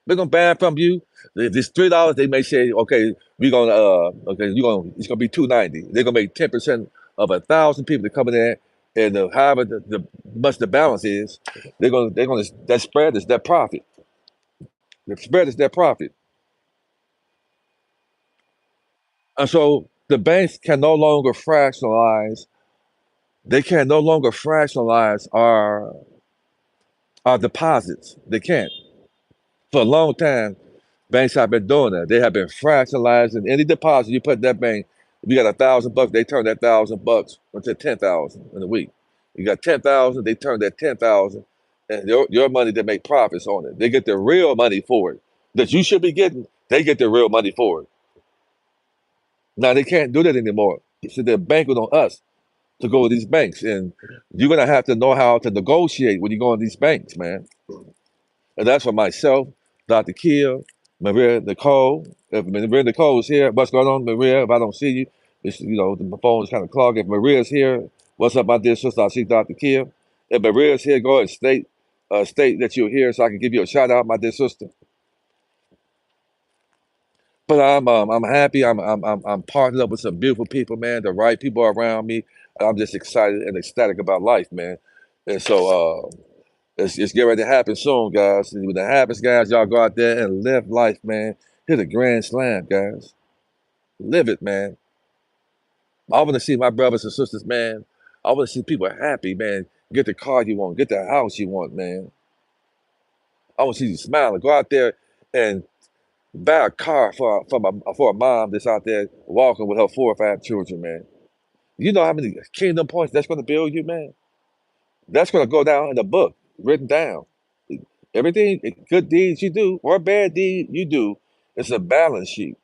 They're gonna buy from you. If it's $3, they may say, okay, we're gonna okay, you gonna it's gonna be 290. They're gonna make 10% of 1,000 people that come in there, and however the much the balance is, they're gonna that spread is their profit. The spread is their profit, and so the banks can no longer fractionalize. They can no longer fractionalize our deposits. They can't. For a long time, banks have been doing that. They have been fractionalizing any deposit you put in that bank. If you got $1,000, they turn that $1,000 into 10,000 in a week. You got 10,000, they turn that 10,000, and your money to make profits on it. They get the real money for it that you should be getting. They get the real money for it. Now they can't do that anymore. So they're banking on us to go to these banks, and you're gonna have to know how to negotiate when you go in these banks, man. And that's for myself, Dr. Kill, Maria Nicole. If Maria Nicole is here, what's going on, Maria? If I don't see you, it's, the phone is kind of clogged. If Maria's here, what's up, my dear sister? I see Dr. Kill. If Maria's here, go ahead and state that you're here so I can give you a shout out, my dear sister. But I'm happy. I'm partnered up with some beautiful people, man. The right people around me. I'm just excited and ecstatic about life, man. And so it's getting ready to happen soon, guys. And when it happens, guys, y'all go out there and live life, man. Hit a grand slam, guys. Live it, man. I want to see my brothers and sisters, man. I want to see people happy, man. Get the car you want, get the house you want, man. I want to see you smiling. Go out there and buy a car for a mom that's out there walking with her 4 or 5 children, man. You know how many kingdom points that's going to build you, man? That's going to go down in the book, written down. Everything, good deeds you do or bad deed you do, it's a balance sheet.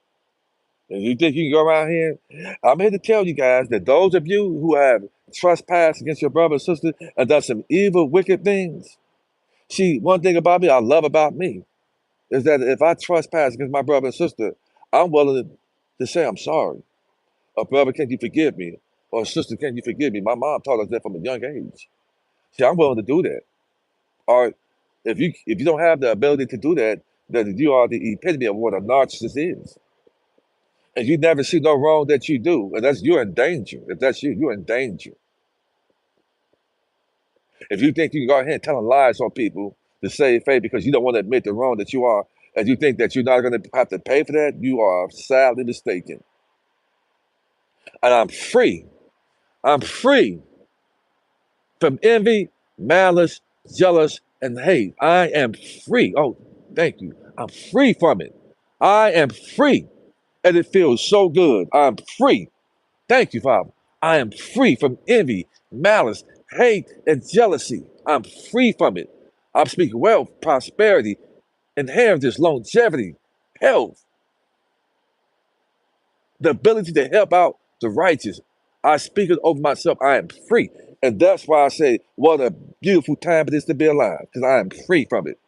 And you think you can go around here? I'm here to tell you guys that those of you who have trespassed against your brother and sister and done some evil, wicked things. See, one thing about me, I love about me, is that if I trespass against my brother and sister, I'm willing to say I'm sorry. Or brother, can you forgive me? Or sister, can you forgive me? My mom taught us that from a young age. See, I'm willing to do that. Or if you don't have the ability to do that, then you are the epitome of what a narcissist is. And you never see no wrong that you do, and that's you're in danger. If that's you, you're in danger. If you think you can go ahead and telling lies on people to save face because you don't want to admit the wrong that you are, and you think that you're not going to have to pay for that, you are sadly mistaken. And I'm free. I'm free from envy, malice, jealous, and hate. I am free. Oh, thank you. I'm free from it. I am free. And it feels so good. I'm free. Thank you, Father. I am free from envy, malice, hate, and jealousy. I'm free from it. I'm speaking wealth, prosperity, inheritance, longevity, health, the ability to help out the righteous. I speak it over myself. I am free. And that's why I say, what a beautiful time it is to be alive, because I am free from it.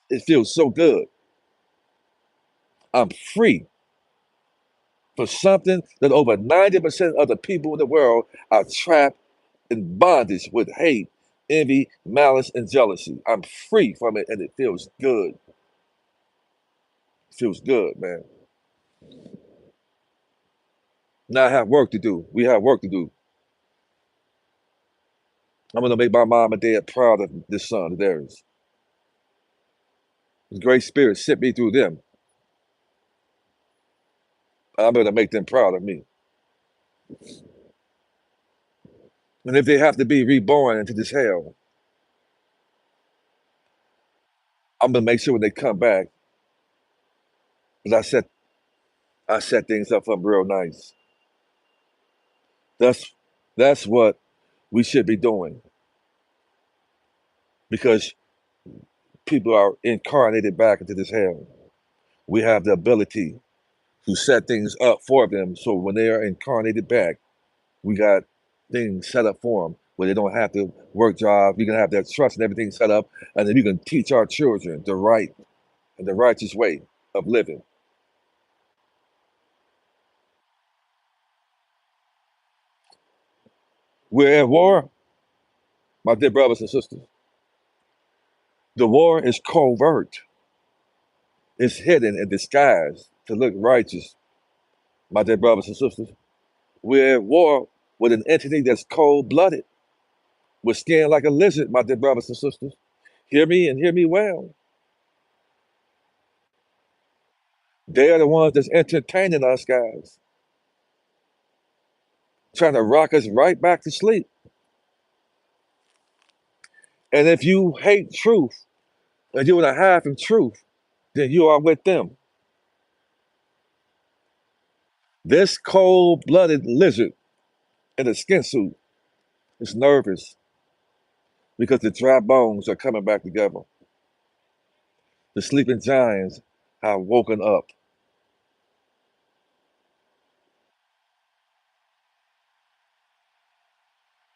It feels so good. I'm free for something that over 90% of the people in the world are trapped in bondage with hate, envy, malice, and jealousy. I'm free from it, and it feels good. It feels good, man. Now I have work to do. We have work to do. I'm gonna make my mom and dad proud of this son of theirs. The great spirit sent me through them. I'm gonna make them proud of me. And if they have to be reborn into this hell, I'm gonna make sure when they come back, because I set things up for them real nice. That's that's what we should be doing, because people are incarnated back into this hell. We have the ability to set things up for them, so when they are incarnated back, we got things set up for them where they don't have to work jobs. We can have their trust and everything set up, and then we can teach our children the right and the righteous way of living. We're at war, my dear brothers and sisters. The war is covert. It's hidden and disguised to look righteous, my dear brothers and sisters. We're at war with an entity that's cold-blooded, with skin like a lizard, my dear brothers and sisters. Hear me and hear me well. They are the ones that's entertaining us, guys, trying to rock us right back to sleep. And if you hate truth and you want to hide from truth, then you are with them. This cold-blooded lizard in a skin suit is nervous because the dry bones are coming back together. The sleeping giants have woken up.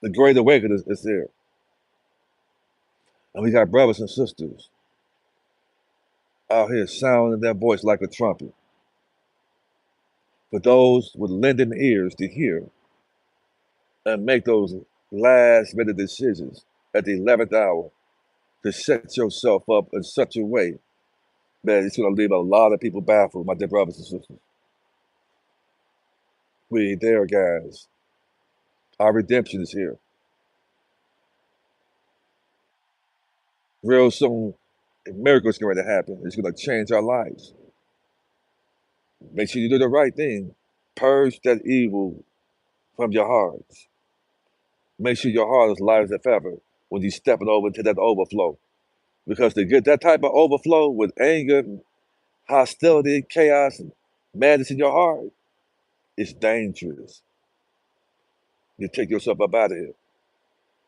The great awakening is there. And we got brothers and sisters out here sounding their voice like a trumpet. For those with lending ears to hear and make those last minute decisions at the 11th hour to set yourself up in such a way that it's going to leave a lot of people baffled, my dear brothers and sisters. We there, guys. Our redemption is here. Real soon, miracles going to happen. It's going to change our lives. Make sure you do the right thing. Purge that evil from your hearts. Make sure your heart is light as a feather when you're stepping over into that overflow. Because to get that type of overflow with anger, hostility, chaos, and madness in your heart, it's dangerous. You take yourself up out of here.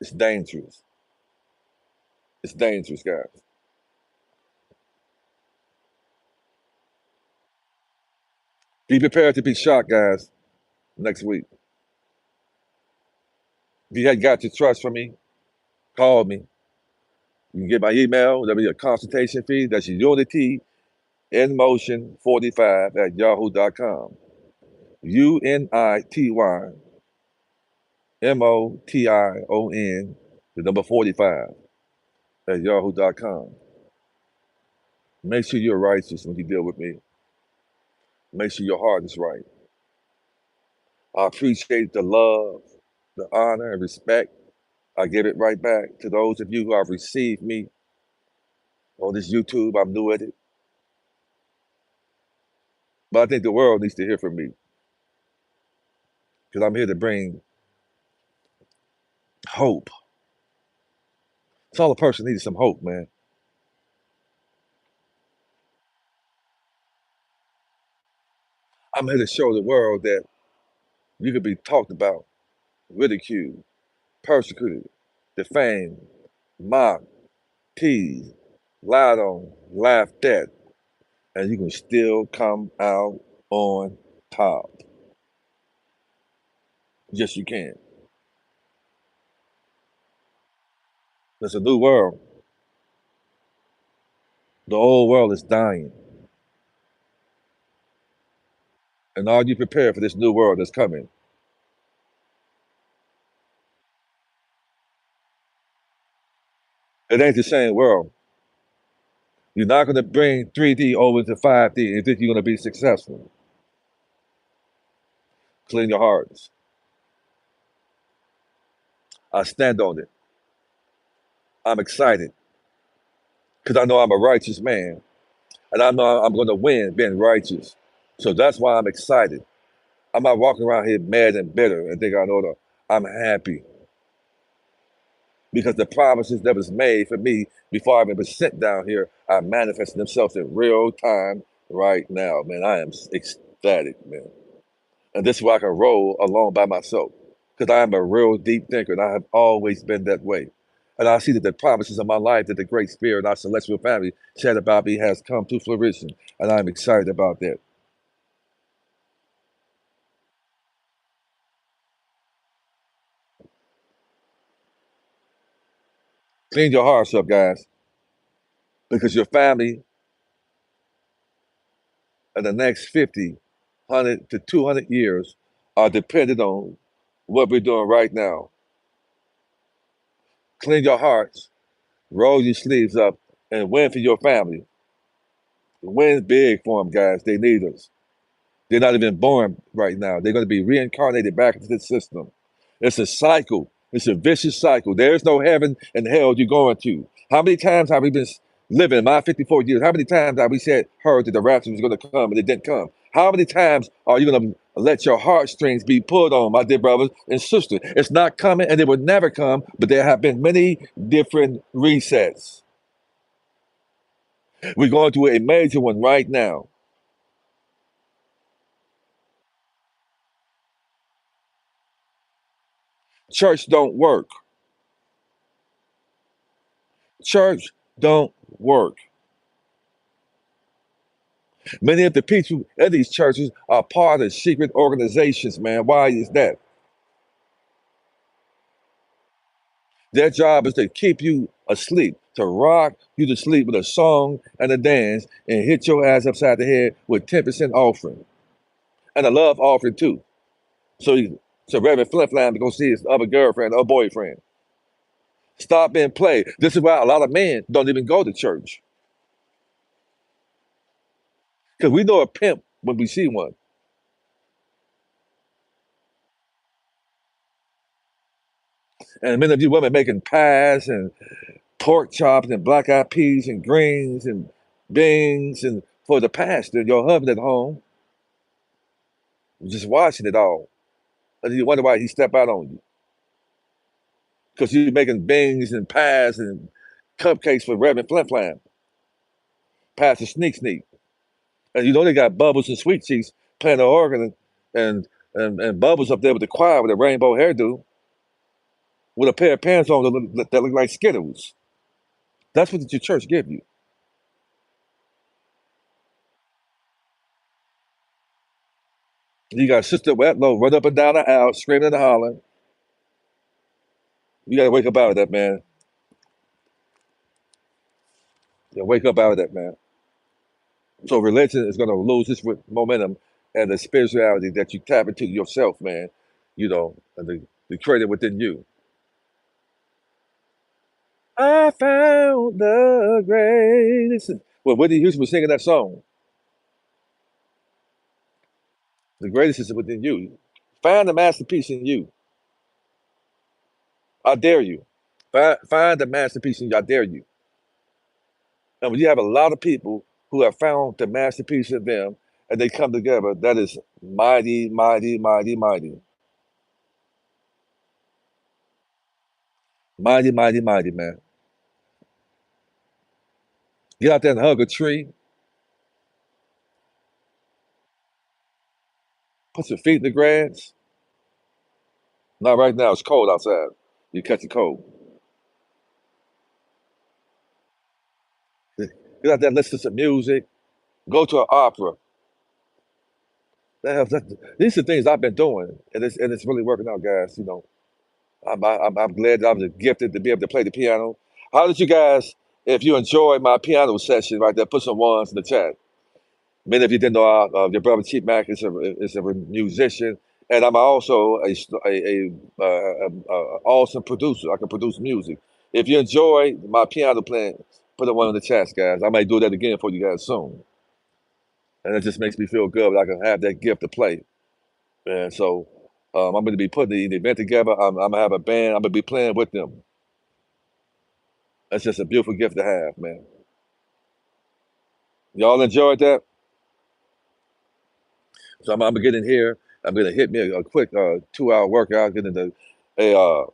It's dangerous. It's dangerous, guys. Be prepared to be shocked, guys, next week. If you had got your trust from me, call me. You can get my email. There'll be a consultation fee. That's Unity in Motion 45 at yahoo.com. UNITYMOTION, the number 45 at yahoo.com. Make sure you're righteous when you deal with me. Make sure your heart is right. I appreciate the love, the honor, and respect. I give it right back to those of you who have received me on this YouTube. I'm new at it. But I think the world needs to hear from me, because I'm here to bring hope. That's all a person needs, is some hope, man. I'm here to show the world that you can be talked about, ridiculed, persecuted, defamed, mocked, teased, lied on, laughed at, and you can still come out on top. Yes, you can. It's a new world. The old world is dying. And are you prepared for this new world that's coming? It ain't the same world. You're not going to bring 3D over to 5D and think you're going to be successful. Clean your hearts. I stand on it. I'm excited because I know I'm a righteous man and I know I'm going to win being righteous. So that's why I'm excited. I'm not walking around here mad and bitter and think I know that I'm happy because the promises that was made for me before I even was sent down here are manifesting themselves in real time right now, man. I am ecstatic, man. And this is why I can roll alone by myself because I am a real deep thinker and I have always been that way. And I see that the promises of my life that the Great Spirit, our celestial family, said about me has come to fruition. And I'm excited about that. Clean your hearts up, guys, because your family in the next 50, 100 to 200 years are dependent on what we're doing right now. Clean your hearts, roll your sleeves up, and win for your family. Win big for them, guys. They need us. They're not even born right now. They're going to be reincarnated back into the system. It's a cycle. It's a vicious cycle. There's no heaven and hell you're going to. How many times have we been living in my 54 years? How many times have we heard that the rapture was going to come and it didn't come? How many times are you going to let your heartstrings be pulled on, my dear brothers and sisters? It's not coming and it will never come, but there have been many different resets. We're going through a major one right now. Church don't work. Church don't work. Many of the people in these churches are part of secret organizations, man. Why is that? Their job is to keep you asleep, to rock you to sleep with a song and a dance and hit your ass upside the head with 10% offering and a love offering too. So Reverend Flip Flam to go see his other girlfriend or boyfriend. Stop and play. This is why a lot of men don't even go to church. Because we know a pimp when we see one. And many of you women making pies and pork chops and black eyed peas and greens and beans and for the pastor, your husband at home, just watching it all. And you wonder why he step out on you. Because you're making beans and pies and cupcakes for Reverend Flim Flam, Pastor Sneak Sneak. And you know they got Bubbles and Sweet Cheeks playing the organ and Bubbles up there with the choir with a rainbow hairdo with a pair of pants on that look like Skittles. That's what your church give you. You got Sister Wetlow run up and down the aisle screaming and hollering. You got to wake up out of that, man. You wake up out of that, man. So religion is going to lose its momentum and the spirituality that you tap into yourself, man. And the creator within you. I found the greatest. Well, Whitney Houston was singing that song. The greatest is within you. Find the masterpiece in you. I dare you. Find the masterpiece in you. I dare you. And when you have a lot of people who have found the masterpiece in them and they come together, that is mighty, mighty, mighty, mighty. Mighty, mighty, mighty, man. Get out there and hug a tree. Put your feet in the grass. Not right now. It's cold outside. You catch a cold. Get out there and listen to some music. Go to an opera. These are things I've been doing, and it's really working out, guys. I'm glad that I was gifted to be able to play the piano. How did you guys, if you enjoyed my piano session right there, put some ones in the chat. Many of you didn't know your brother Chief Mack is a musician, and I'm also a awesome producer. I can produce music. If you enjoy my piano playing, put a one in the chat, guys. I might do that again for you guys soon, and it just makes me feel good that I can have that gift to play. And so I'm going to be putting the event together. I'm going to have a band. I'm going to be playing with them. That's just a beautiful gift to have, man. Y'all enjoyed that? So I'm gonna get in here. I'm gonna hit me a quick 2 hour workout. Get into a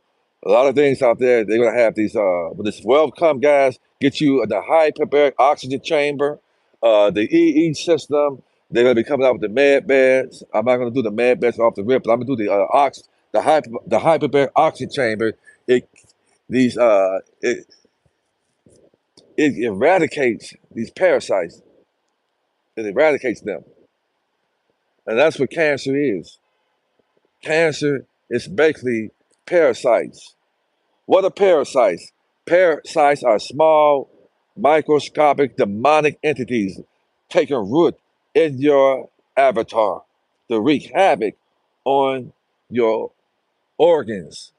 lot of things out there. They're gonna have these when this wealth come, guys. Get you the hyperbaric oxygen chamber, the EE system. They're gonna be coming out with the med beds. I'm not gonna do the med beds off the rip, but I'm gonna do the hyperbaric oxygen chamber. It these it eradicates these parasites. It eradicates them, and that's what cancer is. Cancer is basically parasites. What are parasites? Parasites are small, microscopic, demonic entities taking root in your avatar to wreak havoc on your organs,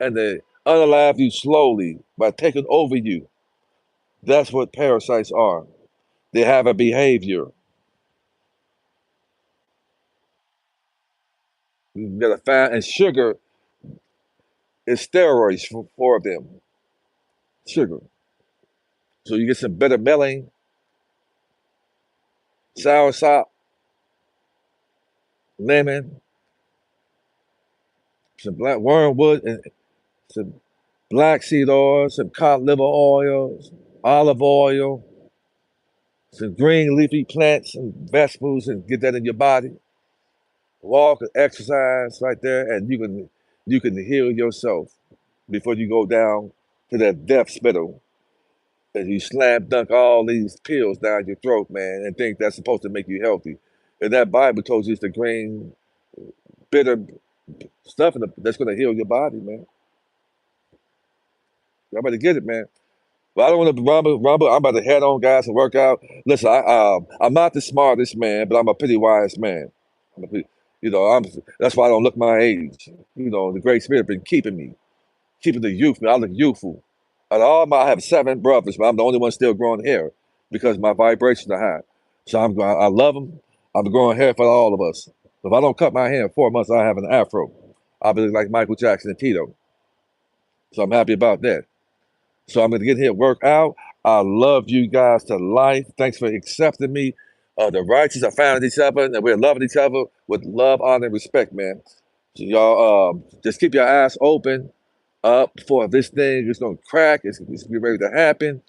and they unalive you slowly by taking over you. That's what parasites are. They have a behavior. You gotta find, and sugar is steroids for them. Sugar. So you get some bitter melon, sour sop, lemon, some black wormwood, and some black seed oil, some cod liver oil, olive oil, some green leafy plants and vegetables, and get that in your body. Walk and exercise right there, and you can heal yourself before you go down to that death spittle. And you slam dunk all these pills down your throat, man, and think that's supposed to make you healthy. And that Bible told you it's the green, bitter stuff that's going to heal your body, man. Y'all better get it, man. But I don't want to rumble. I'm about to head on, guys, and work out. Listen, I'm not the smartest man, but I'm a pretty wise man. I'm a pretty, that's why I don't look my age. The Great Spirit been keeping me, keeping the youth. Man, I look youthful. I have 7 brothers, but I'm the only one still growing hair because my vibrations are high. So I love them. I'm growing hair for all of us. If I don't cut my hair in 4 months, I have an afro. I'll be like Michael Jackson and Tito. So I'm happy about that. So I'm going to get here, work out. I love you guys to life. Thanks for accepting me. The righteous are found each other, and we're loving each other with love, honor, and respect, man. So y'all, just keep your eyes open up for this thing. It's going to crack. It's going to be ready to happen.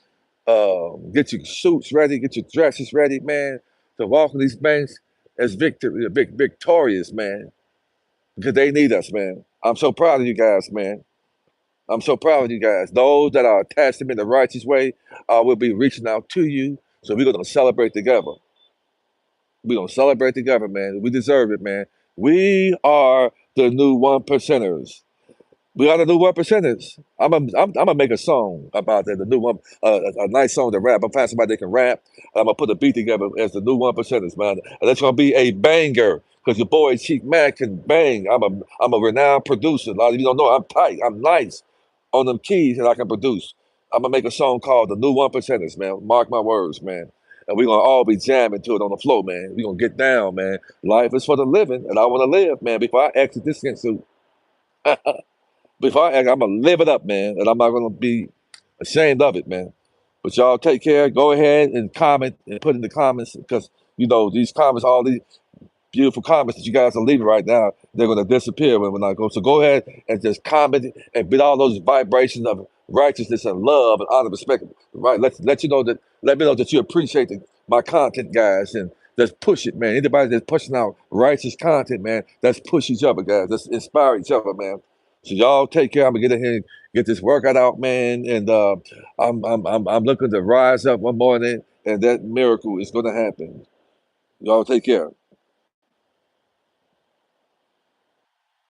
Get your suits ready. Get your dresses ready, man. To walk in these banks as victorious, man. Because they need us, man. I'm so proud of you guys, man. I'm so proud of you guys. Those that are attached to me in the righteous way, will be reaching out to you. So we're going to celebrate together. We're going to celebrate together, man. We deserve it, man. We are the new one percenters. We are the new one percenters. I'm gonna make a song about that. The new one, a nice song to rap. I'm finding somebody that can rap. I'm gonna put a beat together as the new one percenters, man. And that's gonna be a banger because your boy Chief Mack can bang. I'm a renowned producer. A lot of you don't know I'm tight. I'm nice on them keys and I can produce. I'm gonna make a song called the new one percenters, man. Mark my words, man. And we're gonna all be jamming to it on the floor, man. We're gonna get down, man. Life is for the living, and I wanna live, man, before I exit this suit. Before I act, I'm gonna live it up, man, and I'm not gonna be ashamed of it, man. But y'all take care. Go ahead and comment and put in the comments because these comments, all these beautiful comments that you guys are leaving right now, they're gonna disappear when I go. So go ahead and just comment and get all those vibrations of righteousness and love and honor, respect. Right? Let me know that you appreciate my content, guys, and let's push it, man. Anybody that's pushing out righteous content, man, let's push each other, guys. Let's inspire each other, man. So y'all take care. I'm gonna get in here and get this workout out, man. And I'm looking to rise up one morning, and that miracle is gonna happen. Y'all take care.